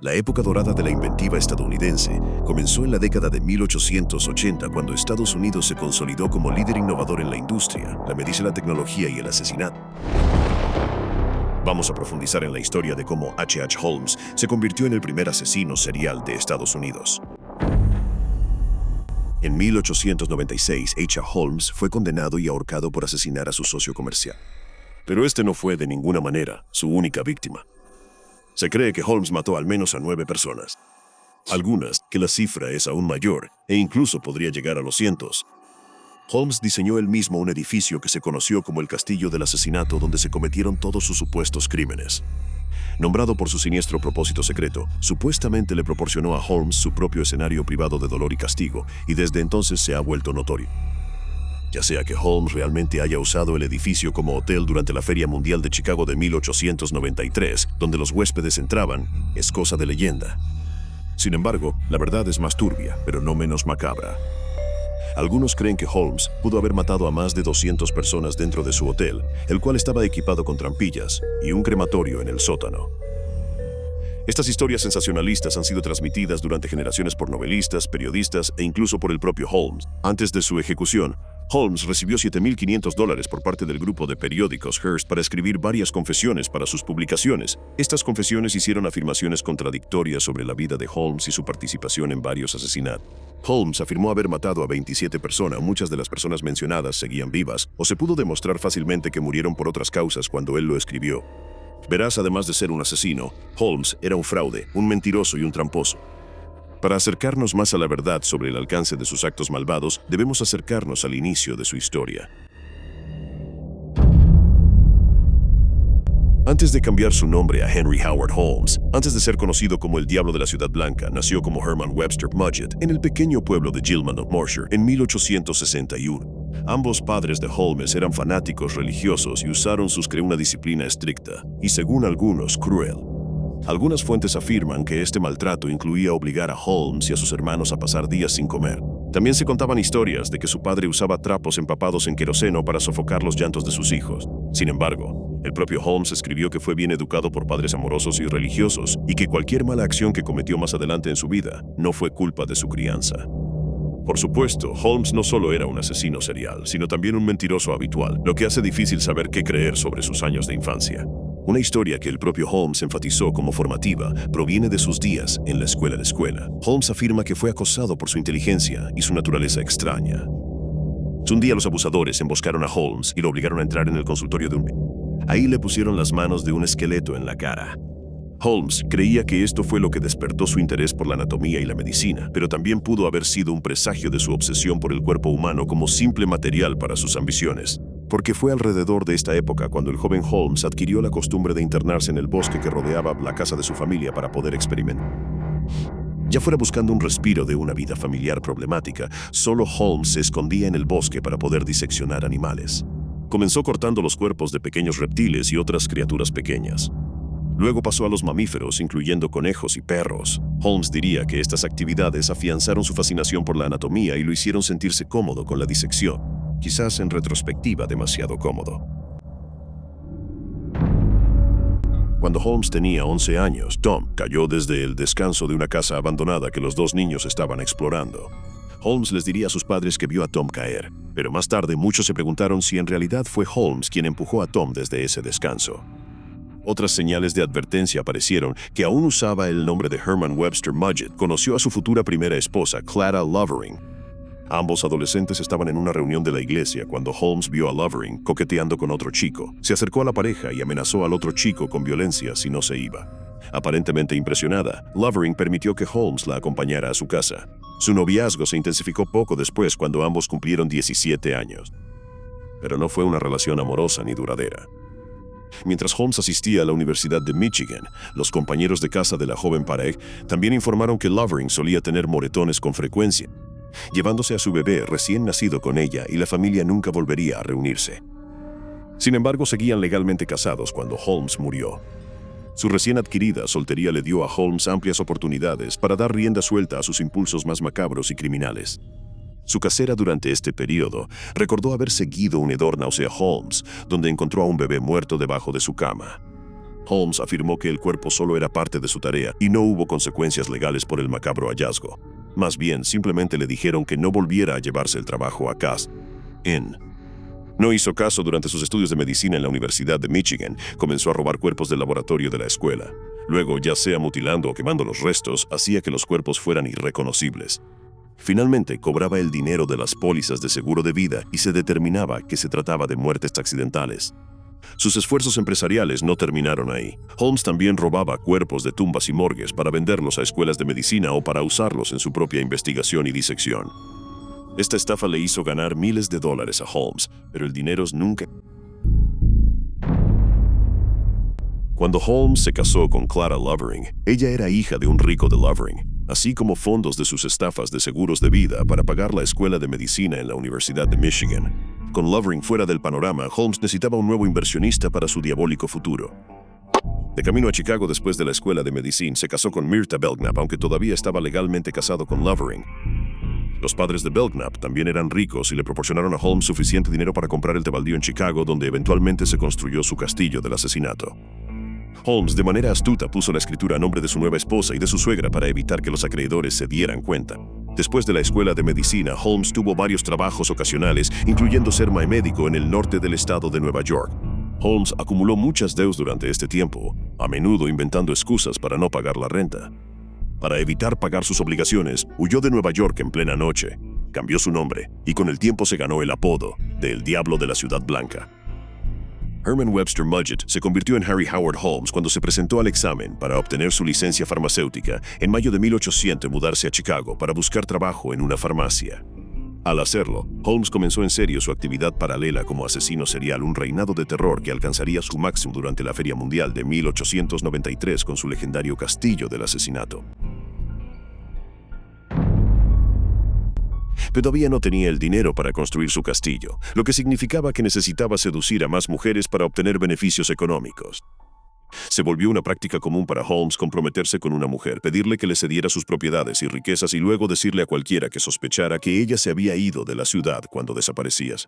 La época dorada de la inventiva estadounidense comenzó en la década de 1880 cuando Estados Unidos se consolidó como líder innovador en la industria, la medicina, la tecnología y el asesinato. Vamos a profundizar en la historia de cómo H. H. Holmes se convirtió en el primer asesino serial de Estados Unidos. En 1896, H. H. Holmes fue condenado y ahorcado por asesinar a su socio comercial. Pero este no fue de ninguna manera su única víctima. Se cree que Holmes mató al menos a 9 personas. Algunas que la cifra es aún mayor e incluso podría llegar a los cientos. Holmes diseñó él mismo un edificio que se conoció como el Castillo del Asesinato, donde se cometieron todos sus supuestos crímenes. Nombrado por su siniestro propósito secreto, supuestamente le proporcionó a Holmes su propio escenario privado de dolor y castigo, y desde entonces se ha vuelto notorio. Ya sea que Holmes realmente haya usado el edificio como hotel durante la Feria Mundial de Chicago de 1893, donde los huéspedes entraban, es cosa de leyenda. Sin embargo, la verdad es más turbia, pero no menos macabra. Algunos creen que Holmes pudo haber matado a más de 200 personas dentro de su hotel, el cual estaba equipado con trampillas y un crematorio en el sótano. Estas historias sensacionalistas han sido transmitidas durante generaciones por novelistas, periodistas e incluso por el propio Holmes. Antes de su ejecución, Holmes recibió $7.500 por parte del grupo de periódicos Hearst para escribir varias confesiones para sus publicaciones. Estas confesiones hicieron afirmaciones contradictorias sobre la vida de Holmes y su participación en varios asesinatos. Holmes afirmó haber matado a 27 personas. Muchas de las personas mencionadas seguían vivas, o se pudo demostrar fácilmente que murieron por otras causas cuando él lo escribió. Verás, además de ser un asesino, Holmes era un fraude, un mentiroso y un tramposo. Para acercarnos más a la verdad sobre el alcance de sus actos malvados, debemos acercarnos al inicio de su historia. Antes de cambiar su nombre a Henry Howard Holmes, antes de ser conocido como el Diablo de la Ciudad Blanca, nació como Herman Webster Mudgett en el pequeño pueblo de Gilman, New Hampshire, en 1861. Ambos padres de Holmes eran fanáticos religiosos y usaron una disciplina estricta y, según algunos, cruel. Algunas fuentes afirman que este maltrato incluía obligar a Holmes y a sus hermanos a pasar días sin comer. También se contaban historias de que su padre usaba trapos empapados en queroseno para sofocar los llantos de sus hijos. Sin embargo, el propio Holmes escribió que fue bien educado por padres amorosos y religiosos y que cualquier mala acción que cometió más adelante en su vida no fue culpa de su crianza. Por supuesto, Holmes no solo era un asesino serial, sino también un mentiroso habitual, lo que hace difícil saber qué creer sobre sus años de infancia. Una historia que el propio Holmes enfatizó como formativa proviene de sus días en la escuela. Holmes afirma que fue acosado por su inteligencia y su naturaleza extraña. Un día los abusadores emboscaron a Holmes y lo obligaron a entrar en el consultorio de un médico. Ahí le pusieron las manos de un esqueleto en la cara. Holmes creía que esto fue lo que despertó su interés por la anatomía y la medicina, pero también pudo haber sido un presagio de su obsesión por el cuerpo humano como simple material para sus ambiciones. Porque fue alrededor de esta época cuando el joven Holmes adquirió la costumbre de internarse en el bosque que rodeaba la casa de su familia para poder experimentar. Ya fuera buscando un respiro de una vida familiar problemática, solo Holmes se escondía en el bosque para poder diseccionar animales. Comenzó cortando los cuerpos de pequeños reptiles y otras criaturas pequeñas. Luego pasó a los mamíferos, incluyendo conejos y perros. Holmes diría que estas actividades afianzaron su fascinación por la anatomía y lo hicieron sentirse cómodo con la disección. Quizás en retrospectiva demasiado cómodo. Cuando Holmes tenía 11 años, Tom cayó desde el descanso de una casa abandonada que los dos niños estaban explorando. Holmes les diría a sus padres que vio a Tom caer, pero más tarde muchos se preguntaron si en realidad fue Holmes quien empujó a Tom desde ese descanso. Otras señales de advertencia aparecieron que aún usaba el nombre de Herman Webster Mudgett. Conoció a su futura primera esposa, Clara Lovering. Ambos adolescentes estaban en una reunión de la iglesia cuando Holmes vio a Lovering coqueteando con otro chico. Se acercó a la pareja y amenazó al otro chico con violencia si no se iba. Aparentemente impresionada, Lovering permitió que Holmes la acompañara a su casa. Su noviazgo se intensificó poco después cuando ambos cumplieron 17 años. Pero no fue una relación amorosa ni duradera. Mientras Holmes asistía a la Universidad de Michigan, los compañeros de casa de la joven pareja también informaron que Lovering solía tener moretones con frecuencia, llevándose a su bebé recién nacido con ella, y la familia nunca volvería a reunirse. Sin embargo, seguían legalmente casados cuando Holmes murió. Su recién adquirida soltería le dio a Holmes amplias oportunidades para dar rienda suelta a sus impulsos más macabros y criminales. Su casera durante este periodo recordó haber seguido un hedor náusea a Holmes, donde encontró a un bebé muerto debajo de su cama. Holmes afirmó que el cuerpo solo era parte de su tarea y no hubo consecuencias legales por el macabro hallazgo. Más bien, simplemente le dijeron que no volviera a llevarse el trabajo a casa. No hizo caso durante sus estudios de medicina en la Universidad de Michigan. Comenzó a robar cuerpos del laboratorio de la escuela. Luego, ya sea mutilando o quemando los restos, hacía que los cuerpos fueran irreconocibles. Finalmente, cobraba el dinero de las pólizas de seguro de vida y se determinaba que se trataba de muertes accidentales. Sus esfuerzos empresariales no terminaron ahí. Holmes también robaba cuerpos de tumbas y morgues para venderlos a escuelas de medicina o para usarlos en su propia investigación y disección. Esta estafa le hizo ganar miles de dólares a Holmes, pero el dinero nunca... Cuando Holmes se casó con Clara Lovering, ella era hija de un rico de Lovering, así como fondos de sus estafas de seguros de vida para pagar la escuela de medicina en la Universidad de Michigan. Con Lovering fuera del panorama, Holmes necesitaba un nuevo inversionista para su diabólico futuro. De camino a Chicago después de la escuela de medicina, se casó con Myrta Belknap, aunque todavía estaba legalmente casado con Lovering. Los padres de Belknap también eran ricos y le proporcionaron a Holmes suficiente dinero para comprar el baldío en Chicago, donde eventualmente se construyó su castillo del asesinato. Holmes, de manera astuta, puso la escritura a nombre de su nueva esposa y de su suegra para evitar que los acreedores se dieran cuenta. Después de la escuela de medicina, Holmes tuvo varios trabajos ocasionales, incluyendo ser médico en el norte del estado de Nueva York. Holmes acumuló muchas deudas durante este tiempo, a menudo inventando excusas para no pagar la renta. Para evitar pagar sus obligaciones, huyó de Nueva York en plena noche, cambió su nombre y con el tiempo se ganó el apodo de El Diablo de la Ciudad Blanca. Herman Webster Mudgett se convirtió en Harry Howard Holmes cuando se presentó al examen para obtener su licencia farmacéutica en mayo de 1800 y mudarse a Chicago para buscar trabajo en una farmacia. Al hacerlo, Holmes comenzó en serio su actividad paralela como asesino serial, un reinado de terror que alcanzaría su máximo durante la Feria Mundial de 1893 con su legendario castillo del asesinato. Pero todavía no tenía el dinero para construir su castillo, lo que significaba que necesitaba seducir a más mujeres para obtener beneficios económicos. Se volvió una práctica común para Holmes comprometerse con una mujer, pedirle que le cediera sus propiedades y riquezas y luego decirle a cualquiera que sospechara que ella se había ido de la ciudad cuando desaparecías.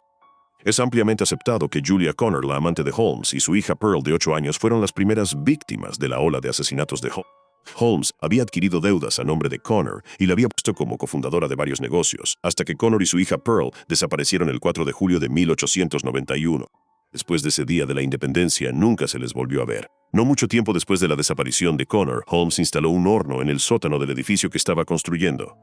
Es ampliamente aceptado que Julia Connor, la amante de Holmes, y su hija Pearl, de 8 años, fueron las primeras víctimas de la ola de asesinatos de Holmes. Holmes había adquirido deudas a nombre de Connor y la había puesto como cofundadora de varios negocios, hasta que Connor y su hija Pearl desaparecieron el 4 de julio de 1891. Después de ese día de la independencia, nunca se les volvió a ver. No mucho tiempo después de la desaparición de Connor, Holmes instaló un horno en el sótano del edificio que estaba construyendo.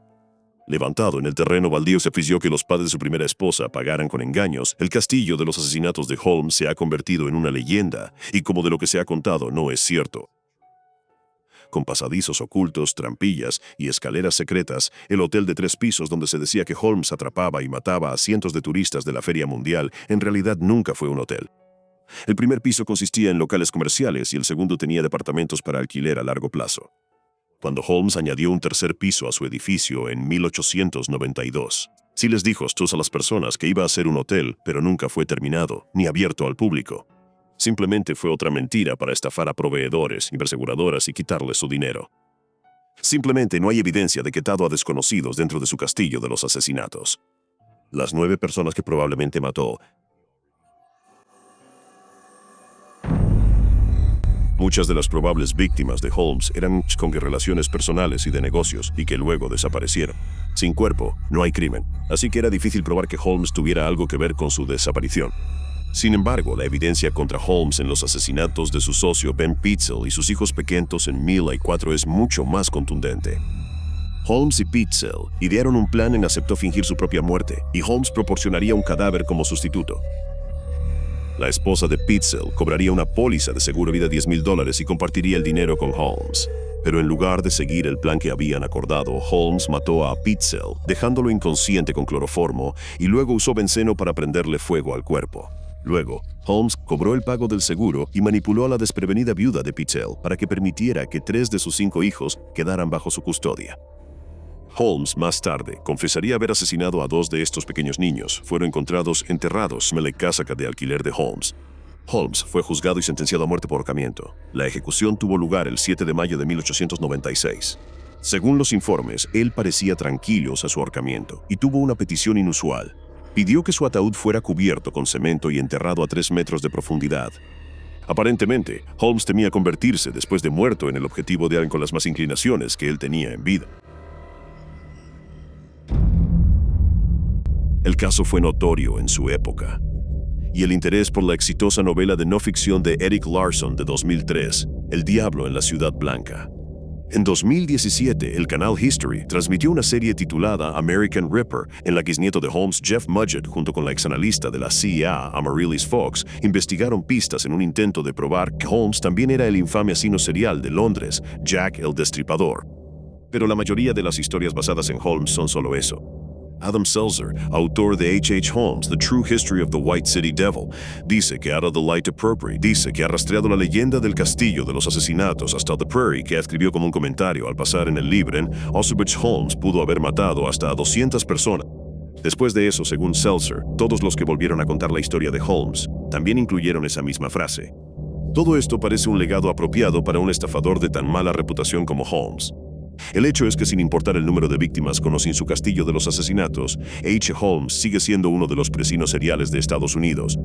Levantado en el terreno baldío, se ofreció que los padres de su primera esposa pagaran con engaños. El castillo de los asesinatos de Holmes se ha convertido en una leyenda, y como de lo que se ha contado no es cierto. Con pasadizos ocultos, trampillas y escaleras secretas, el hotel de 3 pisos donde se decía que Holmes atrapaba y mataba a cientos de turistas de la Feria Mundial, en realidad nunca fue un hotel. El primer piso consistía en locales comerciales y el segundo tenía departamentos para alquiler a largo plazo. Cuando Holmes añadió un tercer piso a su edificio en 1892, sí les dijo a las personas que iba a ser un hotel, pero nunca fue terminado, ni abierto al público. Simplemente fue otra mentira para estafar a proveedores y aseguradoras y quitarles su dinero. Simplemente no hay evidencia de que atado a desconocidos dentro de su castillo de los asesinatos. Las 9 personas que probablemente mató. Muchas de las probables víctimas de Holmes eran con relaciones personales y de negocios y que luego desaparecieron. Sin cuerpo, no hay crimen, así que era difícil probar que Holmes tuviera algo que ver con su desaparición. Sin embargo, la evidencia contra Holmes en los asesinatos de su socio Ben Pitzel y sus hijos pequeños en 1004 es mucho más contundente. Holmes y Pitzel idearon un plan en aceptó fingir su propia muerte, y Holmes proporcionaría un cadáver como sustituto. La esposa de Pitzel cobraría una póliza de seguro vida de $10,000 y compartiría el dinero con Holmes. Pero en lugar de seguir el plan que habían acordado, Holmes mató a Pitzel, dejándolo inconsciente con cloroformo, y luego usó benceno para prenderle fuego al cuerpo. Luego, Holmes cobró el pago del seguro y manipuló a la desprevenida viuda de Pitzel para que permitiera que 3 de sus 5 hijos quedaran bajo su custodia. Holmes, más tarde, confesaría haber asesinado a 2 de estos pequeños niños. Fueron encontrados enterrados en la casa de alquiler de Holmes. Holmes fue juzgado y sentenciado a muerte por ahorcamiento. La ejecución tuvo lugar el 7 de mayo de 1896. Según los informes, él parecía tranquilo a su ahorcamiento y tuvo una petición inusual. Pidió que su ataúd fuera cubierto con cemento y enterrado a 3 metros de profundidad. Aparentemente, Holmes temía convertirse después de muerto en el objetivo de alguien con las más inclinaciones que él tenía en vida. El caso fue notorio en su época, y el interés por la exitosa novela de no ficción de Erik Larson de 2003, El Diablo en la Ciudad Blanca. En 2017, el canal History transmitió una serie titulada American Ripper, en la que el nieto de Holmes, Jeff Mudgett, junto con la exanalista de la CIA, Amaryllis Fox, investigaron pistas en un intento de probar que Holmes también era el infame asesino serial de Londres, Jack el Destripador. Pero la mayoría de las historias basadas en Holmes son solo eso. Adam Selzer, autor de H.H. Holmes, The True History of the White City Devil, dice que Out of the Light to Prairie, dice que ha rastreado la leyenda del castillo de los asesinatos hasta The Prairie, que escribió como un comentario al pasar en el libro en Auschwitz. Holmes pudo haber matado hasta a 200 personas. Después de eso, según Selzer, todos los que volvieron a contar la historia de Holmes también incluyeron esa misma frase. Todo esto parece un legado apropiado para un estafador de tan mala reputación como Holmes. El hecho es que sin importar el número de víctimas con o sin su castillo de los asesinatos, H. Holmes sigue siendo uno de los asesinos seriales de Estados Unidos.